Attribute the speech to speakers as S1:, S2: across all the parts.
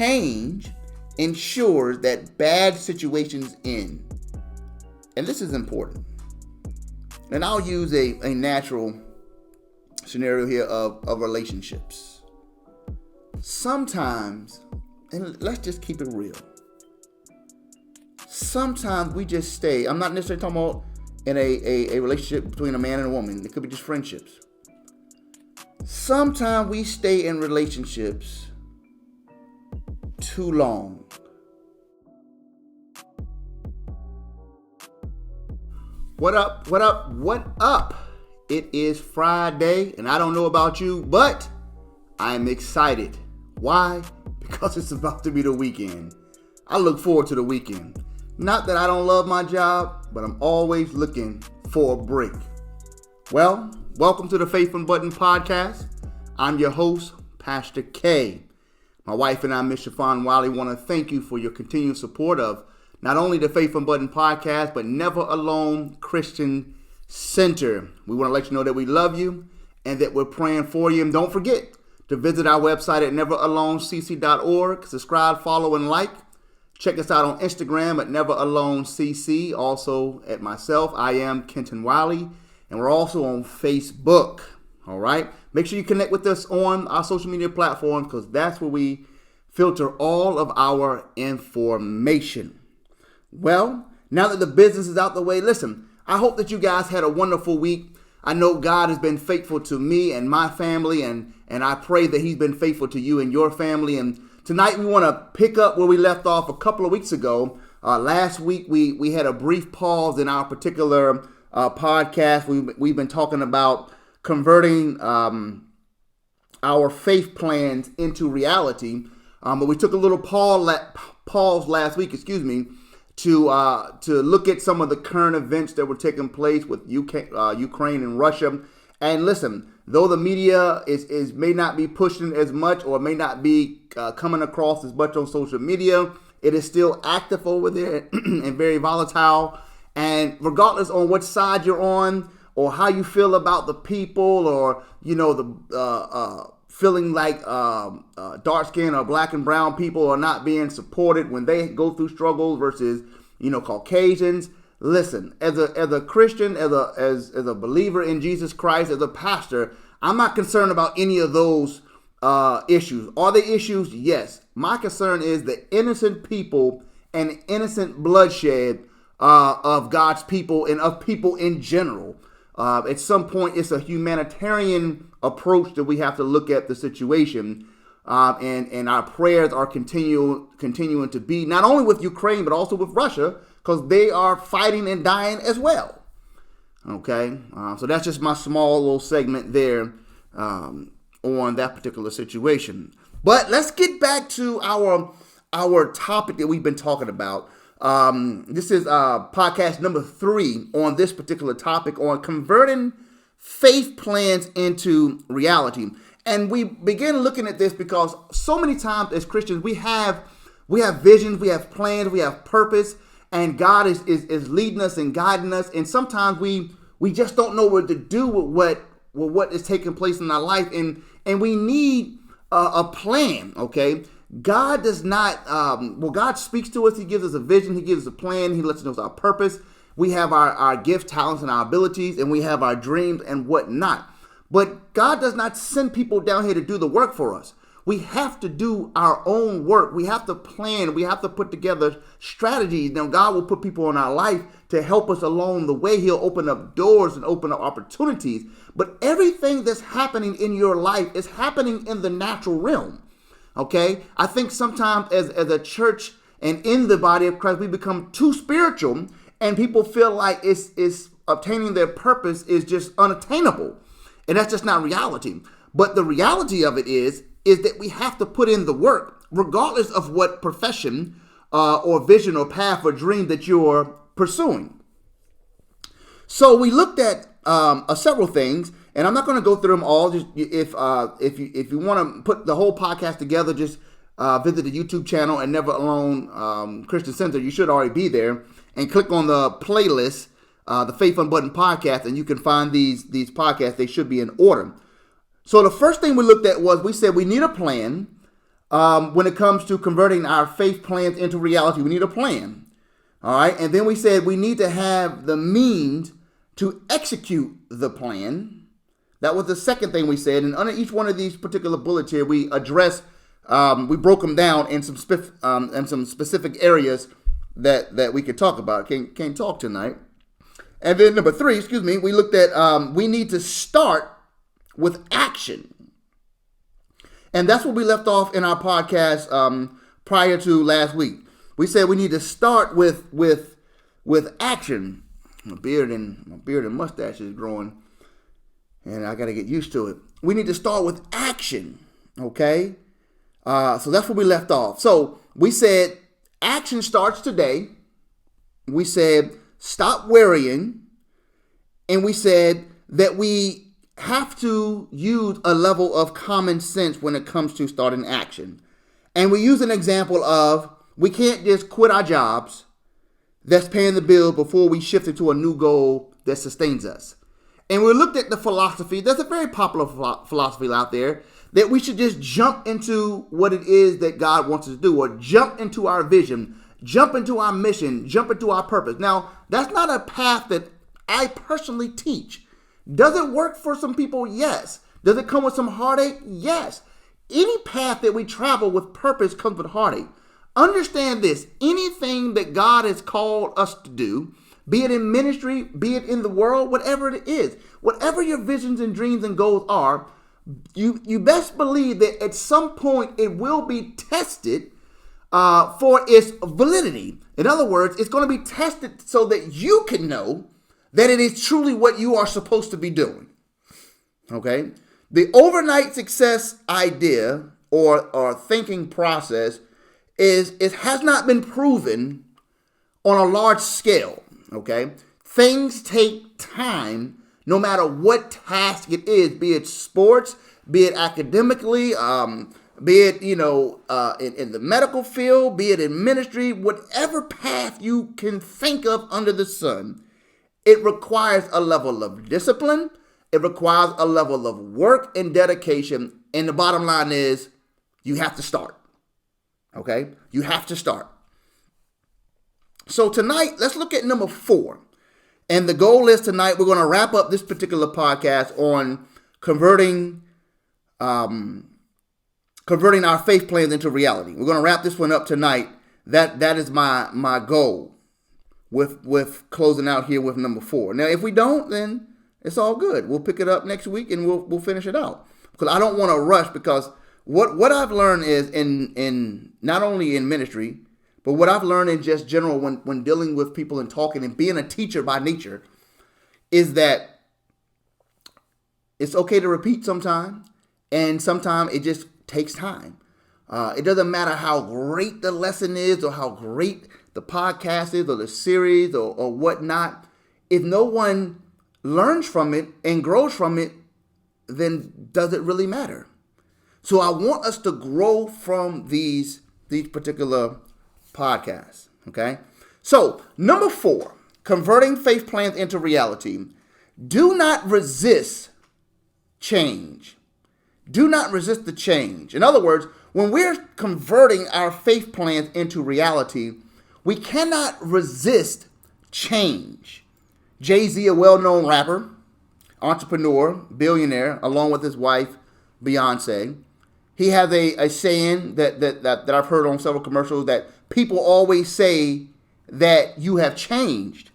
S1: change ensures that bad situations end. And this is important. And I'll use a natural scenario here of relationships. Sometimes, and let's just keep it real, sometimes we just stay. I'm not necessarily talking about in a relationship between a man and a woman. It could be just friendships. Sometimes we stay in relationships too long. What up? What up? What up? It is Friday, and I don't know about you, but I'm excited. Why? Because it's about to be the weekend. I look forward to the weekend. Not that I don't love my job, but I'm always looking for a break. Well, welcome to the Faith Unbuttoned podcast. I'm your host, Pastor K. My wife and I, Miss Chiffon Wiley, want to thank you for your continued support of not only the Faith Unbuttoned podcast, but Never Alone Christian Center. We want to let you know that we love you and that we're praying for you. And don't forget to visit our website at neveralonecc.org. Subscribe, follow, and like. Check us out on Instagram at neveralonecc. Also at myself, I am Kenton Wiley. And we're also on Facebook. All right. Make sure you connect with us on our social media platforms because that's where we filter all of our information. Well, now that the business is out the way, listen, I hope that you guys had a wonderful week. I know God has been faithful to me and my family, and I pray that he's been faithful to you and your family. And tonight we want to pick up where we left off a couple of weeks ago. Last week we had a brief pause in our particular podcast. We've been talking about converting our faith plans into reality. But we took a little pause last week, to look at some of the current events that were taking place with Ukraine and Russia. And listen, though the media is may not be pushing as much or may not be coming across as much on social media, it is still active over there and very volatile. And regardless on what side you're on or how you feel about the people or, the feeling like dark skin or black and brown people are not being supported when they go through struggles versus, Caucasians. Listen, as a Christian, as a believer in Jesus Christ, as a pastor, I'm not concerned about any of those issues. Are they issues? Yes. My concern is the innocent people and innocent bloodshed of God's people and of people in general. At some point, it's a humanitarian approach that we have to look at the situation. And our prayers are continuing to be not only with Ukraine, but also with Russia, because they are fighting and dying as well. Okay, so that's just my small little segment there on that particular situation. But let's get back to our topic that we've been talking about. This is podcast number 3 on this particular topic on converting faith plans into reality. And we begin looking at this because so many times as Christians, we have visions, we have plans, we have purpose, and God is leading us and guiding us. And sometimes we just don't know what to do with what is taking place in our life. And we need a plan, okay? God does not, God speaks to us. He gives us a vision. He gives us a plan. He lets us know our purpose. We have our gifts, talents, and our abilities, and we have our dreams and whatnot. But God does not send people down here to do the work for us. We have to do our own work. We have to plan. We have to put together strategies. Now, God will put people in our life to help us along the way. He'll open up doors and open up opportunities. But everything that's happening in your life is happening in the natural realm. Okay? I think sometimes as a church and in the body of Christ, we become too spiritual and people feel like it's obtaining their purpose is just unattainable. And that's just not reality. But the reality of it is that we have to put in the work, regardless of what profession or vision or path or dream that you're pursuing. So we looked at several things, and I'm not going to go through them all. Just if you want to put the whole podcast together, just visit the YouTube channel and Never Alone Christian Center. You should already be there, and click on the playlist, the Faith Unbuttoned podcast, and you can find these podcasts. They should be in order. So the first thing we looked at was we said we need a plan. When it comes to converting our faith plans into reality, we need a plan. All right. And then we said we need to have the means to execute the plan. That was the second thing we said. And under each one of these particular bullets here, we address, we broke them down in some specific areas that we could talk about. Can't talk tonight. And then number 3, we looked at we need to start with action. And that's what we left off in our podcast prior to last week. We said we need to start with action. My beard and mustache is growing, and I got to get used to it. We need to start with action, okay? So that's where we left off. So we said action starts today. We said stop worrying, and we said that we have to use a level of common sense when it comes to starting action. And we use an example of we can't just quit our jobs that's paying the bill before we shift into a new goal that sustains us. And we looked at the philosophy. There's a very popular philosophy out there that we should just jump into what it is that God wants us to do, or jump into our vision, jump into our mission, jump into our purpose. Now, that's not a path that I personally teach. Does it work for some people? Yes. Does it come with some heartache? Yes. Any path that we travel with purpose comes with heartache. Understand this, anything that God has called us to do, be it in ministry, be it in the world, whatever it is, whatever your visions and dreams and goals are, you best believe that at some point it will be tested for its validity. In other words, it's going to be tested so that you can know that it is truly what you are supposed to be doing. Okay? The overnight success idea or thinking process it has not been proven on a large scale, okay? Things take time no matter what task it is, be it sports, be it academically, be it, in the medical field, be it in ministry, whatever path you can think of under the sun, it requires a level of discipline, it requires a level of work and dedication, and the bottom line is you have to start. Okay, you have to start. So tonight, let's look at number 4. And the goal is tonight, we're going to wrap up this particular podcast on converting our faith plans into reality. We're going to wrap this one up tonight. That is my goal with closing out here with number 4. Now, if we don't, then it's all good. We'll pick it up next week and we'll finish it out. Because I don't want to rush, because what I've learned is in not only in ministry, but what I've learned in just general when dealing with people and talking and being a teacher by nature is that it's okay to repeat sometimes, and sometimes it just takes time. It doesn't matter how great the lesson is or how great the podcast is or the series or whatnot. If no one learns from it and grows from it, then does it really matter? So I want us to grow from these particular podcasts, okay? So, number 4, converting faith plans into reality. Do not resist change. Do not resist the change. In other words, when we're converting our faith plans into reality, we cannot resist change. Jay-Z, a well-known rapper, entrepreneur, billionaire, along with his wife, Beyonce, he has a saying that I've heard on several commercials that people always say that you have changed.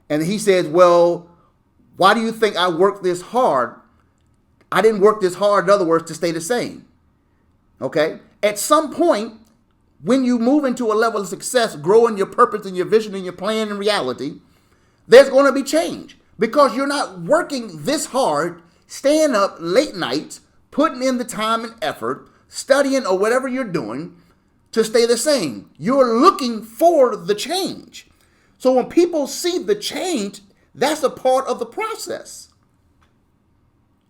S1: And he says, well, why do you think I worked this hard? I didn't work this hard, in other words, to stay the same. Okay? At some point, when you move into a level of success, growing your purpose and your vision and your plan and reality, there's going to be change. Because you're not working this hard, staying up late nights, putting in the time and effort, studying or whatever you're doing to stay the same. You're looking for the change. So when people see the change, that's a part of the process.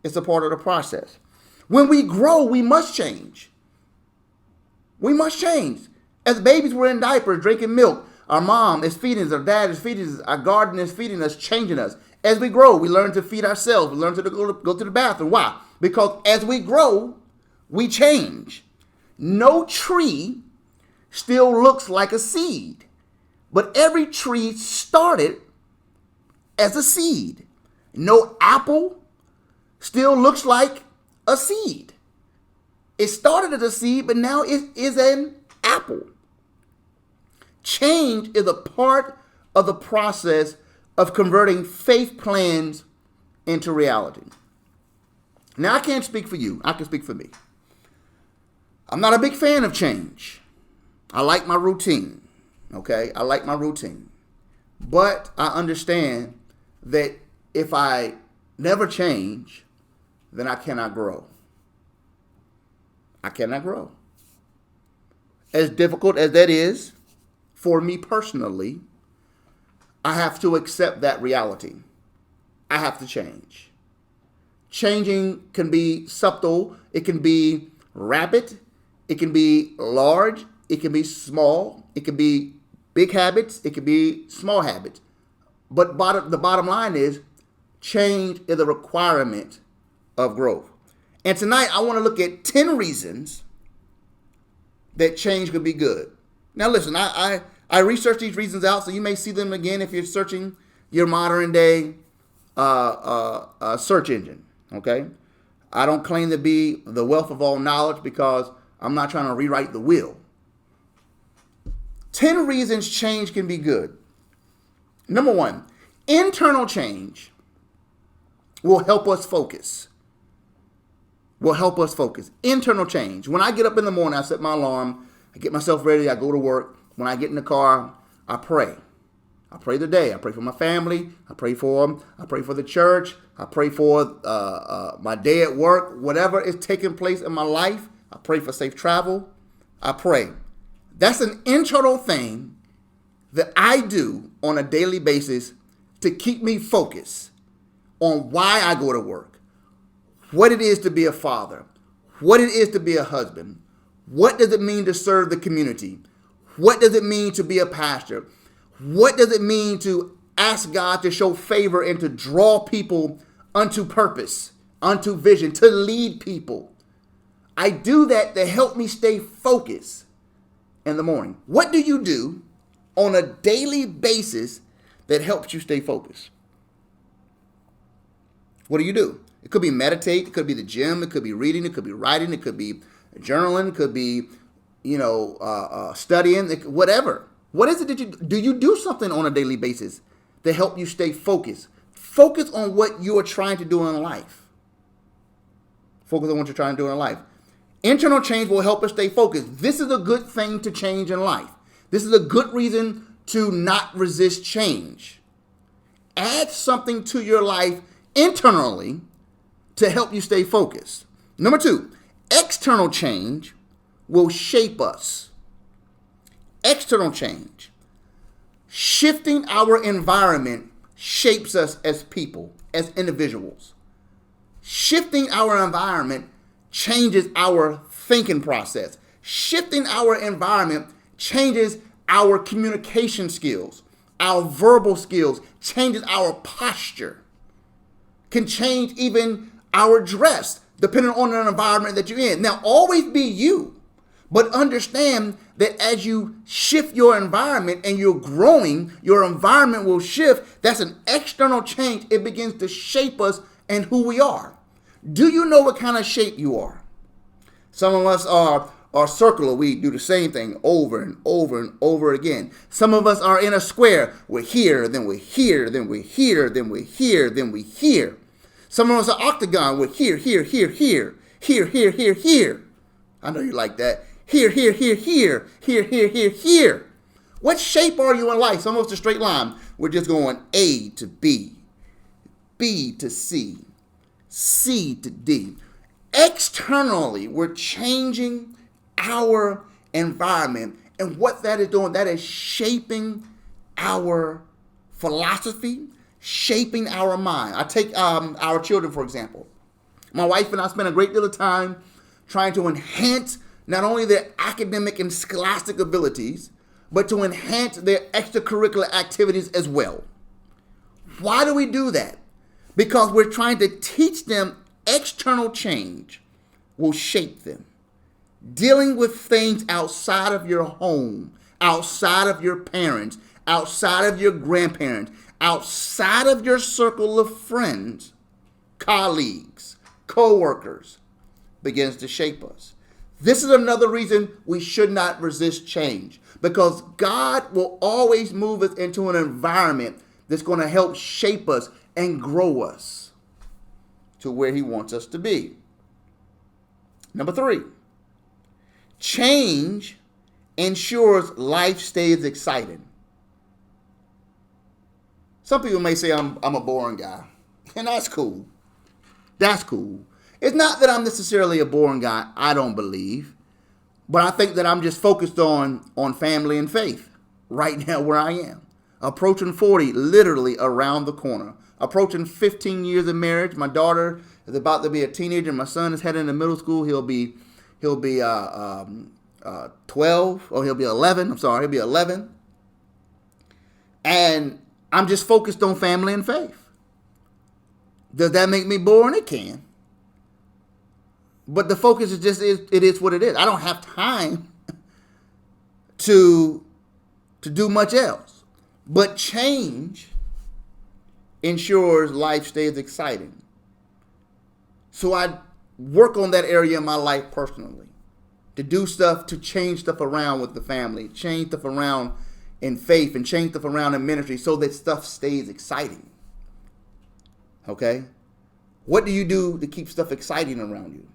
S1: It's a part of the process. When we grow, we must change. We must change. As babies, we're in diapers, drinking milk. Our mom is feeding us, our dad is feeding us, our garden is feeding us, changing us. As we grow, we learn to feed ourselves. We learn to go to the bathroom. Why? Because as we grow, we change. No tree still looks like a seed, but every tree started as a seed. No apple still looks like a seed. It started as a seed, but now it is an apple. Change is a part of the process of converting faith plans into reality. Now, I can't speak for you. I can speak for me. I'm not a big fan of change. I like my routine. Okay? I like my routine. But I understand that if I never change, then I cannot grow. I cannot grow. As difficult as that is for me personally, I have to accept that reality. I have to change. Changing can be subtle. It can be rapid. It can be large. It can be small. It can be big habits. It can be small habits. But the bottom line is change is a requirement of growth. And tonight I want to look at 10 reasons that change could be good. Now listen, I researched these reasons out, so you may see them again if you're searching your modern day search engine. Okay? I don't claim to be the wealth of all knowledge because I'm not trying to rewrite the wheel. 10 reasons change can be good. Number one, internal change will help us focus. Internal change. When I get up in the morning, I set my alarm. I get myself ready. I go to work. When I get in the car, I pray. I pray the day. I pray for my family. I pray for them. I pray for the church. I pray for my day at work. Whatever is taking place in my life, I pray for safe travel. I pray. That's an internal thing that I do on a daily basis to keep me focused on why I go to work, what it is to be a father, what it is to be a husband, what does it mean to serve the community, what does it mean to be a pastor, what does it mean to ask God to show favor and to draw people unto purpose, unto vision, to lead people. I do that to help me stay focused in the morning. What do you do on a daily basis that helps you stay focused? What do you do? It could be meditate. It could be the gym. It could be reading. It could be writing. It could be journaling. It could be, studying. Whatever. What is it that do you do something on a daily basis to help you stay focused? Focus on what you are trying to do in life. Focus on what you're trying to do in life. Internal change will help us stay focused. This is a good thing to change in life. This is a good reason to not resist change. Add something to your life internally to help you stay focused. Number two, external change will shape us. External change. Shifting our environment shapes us as people, as individuals. Shifting our environment changes our thinking process. Shifting our environment changes our communication skills, our verbal skills, changes our posture, can change even our dress depending on the environment that you're in. Now, always be you, but understand that as you shift your environment and you're growing, your environment will shift. That's an external change. It begins to shape us and who we are. Do you know what kind of shape you are? Some of us are circular. We do the same thing over and over and over again. Some of us are in a square. We're here, then we're here, then we're here, then we're here, then we're here. Some of us are octagon. We're here, here, here, here, here, here, here, here. I know you like that. Here, here, here, here, here, here, here, here. What shape are you in life? Some of us are straight line. We're just going A to B, B to C, C to D. Externally, we're changing our environment. And what that is doing, that is shaping our philosophy, shaping our mind. I take our children, for example. My wife and I spend a great deal of time trying to enhance not only their academic and scholastic abilities, but to enhance their extracurricular activities as well. Why do we do that? Because we're trying to teach them external change will shape them. Dealing with things outside of your home, outside of your parents, outside of your grandparents, outside of your circle of friends, colleagues, co-workers, begins to shape us. This is another reason we should not resist change, because God will always move us into an environment that's going to help shape us and grow us to where he wants us to be. Number 3, change ensures life stays exciting. Some people may say I'm a boring guy, and that's cool. That's cool. It's not that I'm necessarily a boring guy, I don't believe, but I think that I'm just focused on family and faith right now where I am. Approaching 40, literally around the corner. Approaching 15 years of marriage. My daughter is about to be a teenager. My son is heading into middle school. He'll be 12, or he'll be 11. I'm sorry, he'll be 11. And I'm just focused on family and faith. Does that make me boring? It can. But the focus it is what it is. I don't have time to do much else. But change ensures life stays exciting. So I work on that area in my life personally. To do stuff, to change stuff around with the family, change stuff around in faith, and change stuff around in ministry so that stuff stays exciting. Okay? What do you do to keep stuff exciting around you?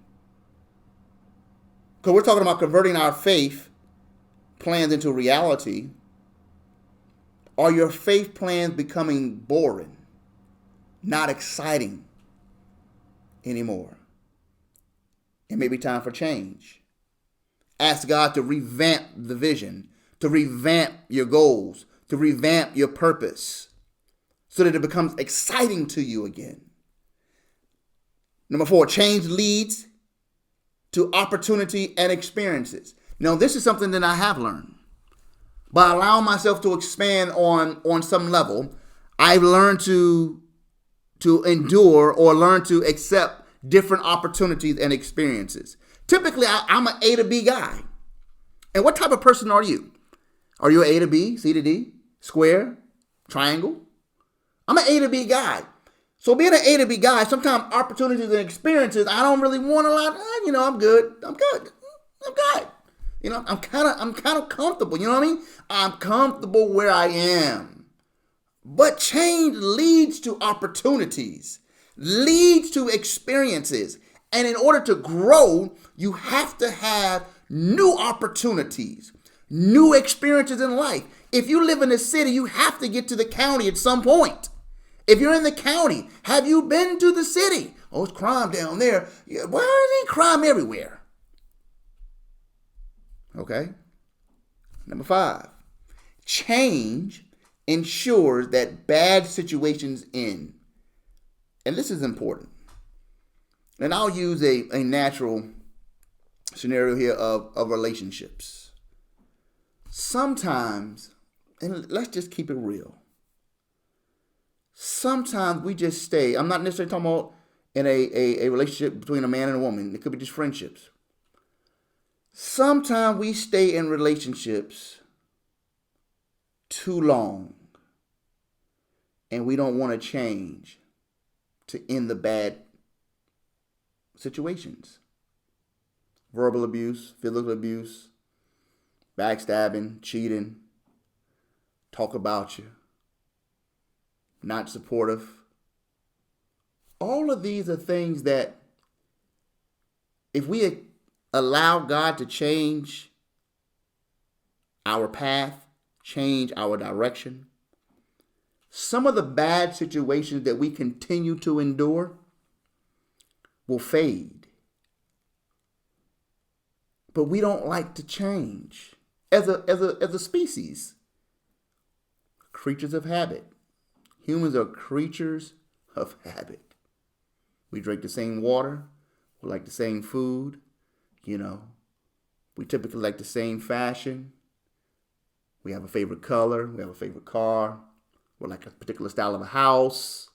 S1: Because we're talking about converting our faith plans into reality. Are your faith plans becoming boring, not exciting anymore? It may be time for change. Ask God to revamp the vision, to revamp your goals, to revamp your purpose so that it becomes exciting to you again. Number 4, change leads to opportunity and experiences. Now, this is something that I have learned. By allowing myself to expand on some level, I've learned to endure or learn to accept different opportunities and experiences. Typically, I'm an A to B guy. And what type of person are you? Are you an A to B, C to D, square, triangle? I'm an A to B guy. So being an A to B guy, sometimes opportunities and experiences, I don't really want a lot. I'm good. I'm good. I'm kind of comfortable. You know what I mean? I'm comfortable where I am. But change leads to opportunities, leads to experiences. And in order to grow, you have to have new opportunities, new experiences in life. If you live in a city, you have to get to the county at some point. If you're in the county, have you been to the city? Oh, it's crime down there. Yeah, why is there crime everywhere? Okay. Number 5, change ensures that bad situations end. And this is important. And I'll use a natural scenario here of relationships. Sometimes, and let's just keep it real, sometimes we just stay. I'm not necessarily talking about in a relationship between a man and a woman. It could be just friendships. Sometimes we stay in relationships too long and we don't want to change to end the bad situations. Verbal abuse, physical abuse, backstabbing, cheating, talk about you, not supportive. All of these are things that if we allow God to change our path, change our direction, some of the bad situations that we continue to endure will fade. But we don't like to change as a species. Creatures of habit. Humans are creatures of habit. We drink the same water. We like the same food. We typically like the same fashion. We have a favorite color. We have a favorite car. We like a particular style of a house.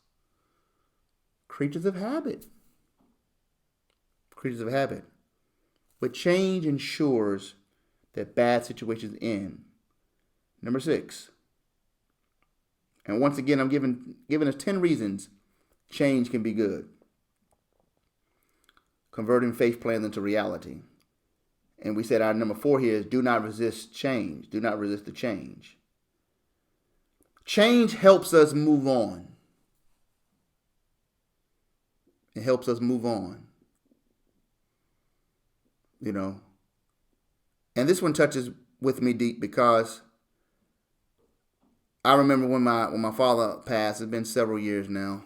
S1: Creatures of habit. Creatures of habit. but change ensures that bad situations end. Number 6. And once again, I'm giving us 10 reasons change can be good. Converting faith plans into reality. And we said our number 4 here is do not resist change. Do not resist the change. Change helps us move on. It helps us move on. You know. And this one touches with me deep because I remember when my father passed. It's been several years now,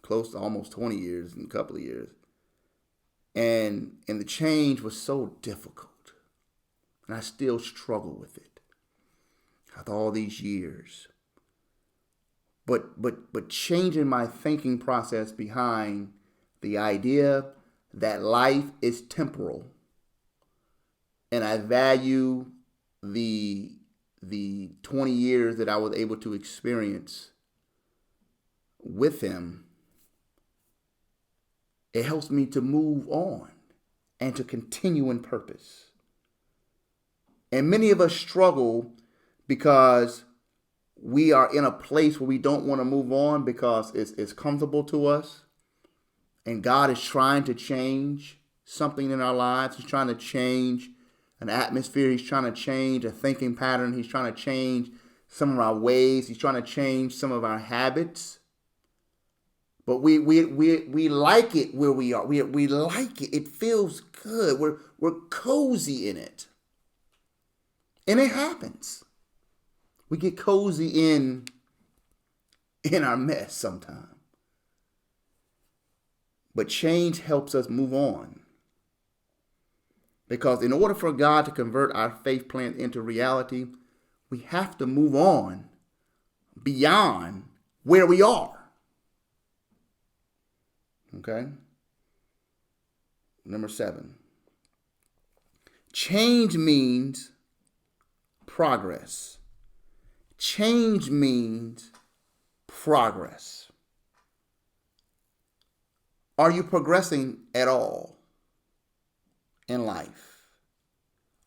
S1: close to almost 20 years in a couple of years. And the change was so difficult. And I still struggle with it after all these years. But changing my thinking process behind the idea that life is temporal, and I value the 20 years that I was able to experience with him, it helps me to move on and to continue in purpose. And many of us struggle because we are in a place where we don't want to move on because it's comfortable to us. And God is trying to change something in our lives. He's trying to change an atmosphere. He's trying to change a thinking pattern. He's trying to change some of our ways. He's trying to change some of our habits. But we like it where we are. We like it. It feels good. We're cozy in it. And it happens. We get cozy in our mess sometimes. But change helps us move on. Because in order for God to convert our faith plans into reality, we have to move on beyond where we are. Okay? Number 7. Change means progress. Change means progress. Are you progressing at all in life?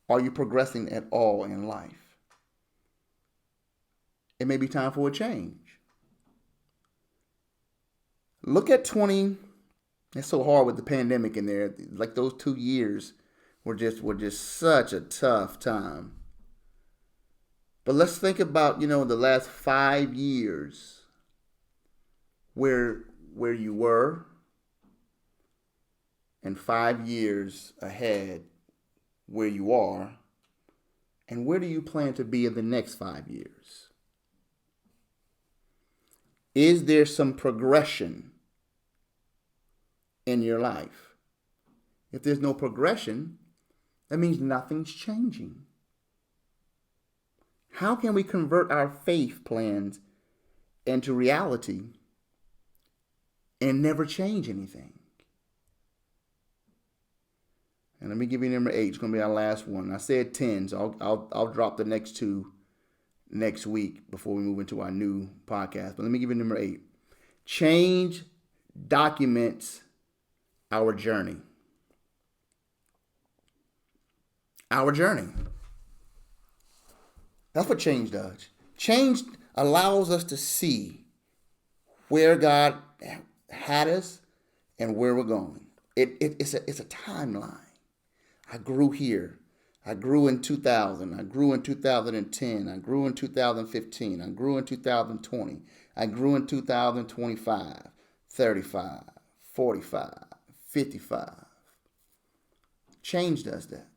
S1: Are you progressing at all in life? It may be time for a change. Look at 20. It's so hard with the pandemic in there. Like those 2 years were just such a tough time. But let's think about, the last 5 years where you were, and 5 years ahead where you are, and where do you plan to be in the next 5 years? Is there some progression in your life? If there's no progression, that means nothing's changing. How can we convert our faith plans into reality and never change anything? And let me give you number 8. It's going to be our last one. I said 10, so I'll drop the next 2 next week before we move into our new podcast. But let me give you number 8. Change documents our journey. Our journey. That's what change does. Change allows us to see where God had us and where we're going. It's a timeline. I grew here. I grew in 2000. I grew in 2010. I grew in 2015. I grew in 2020. I grew in 2025, 35, 45, 55. Change does that.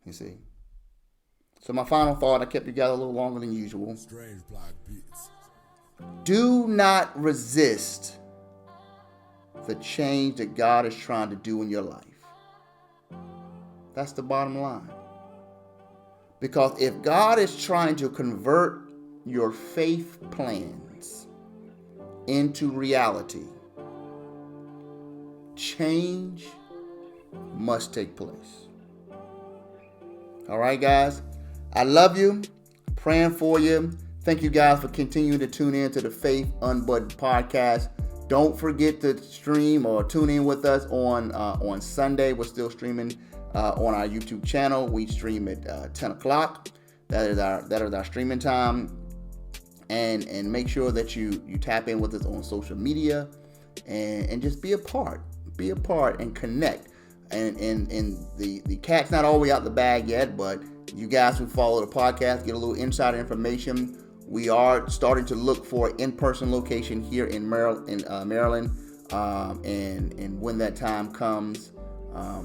S1: You see? So my final thought, I kept you guys a little longer than usual.
S2: Strange Block Beats.
S1: Do not resist the change that God is trying to do in your life. That's the bottom line. Because if God is trying to convert your faith plans into reality, change must take place. All right, guys. I love you. Praying for you. Thank you guys for continuing to tune in to the Faith Unbuttoned podcast. Don't forget to stream or tune in with us on Sunday. We're still streaming on our YouTube channel. We stream at 10 o'clock. That is our streaming time. And make sure that you tap in with us on social media and just be a part and connect. And the cat's not all the way out the bag yet, but you guys who follow the podcast get a little insider information. We are starting to look for an in-person location here in Maryland, and when that time comes, I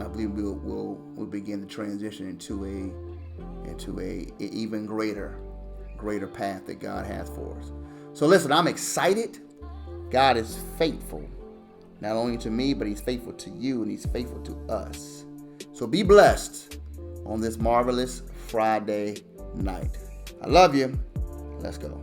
S1: believe we'll begin to transition into a even greater path that God has for us. So listen, I'm excited. God is faithful, not only to me, but He's faithful to you, and He's faithful to us. So be blessed on this marvelous Friday night. I love you. Let's go.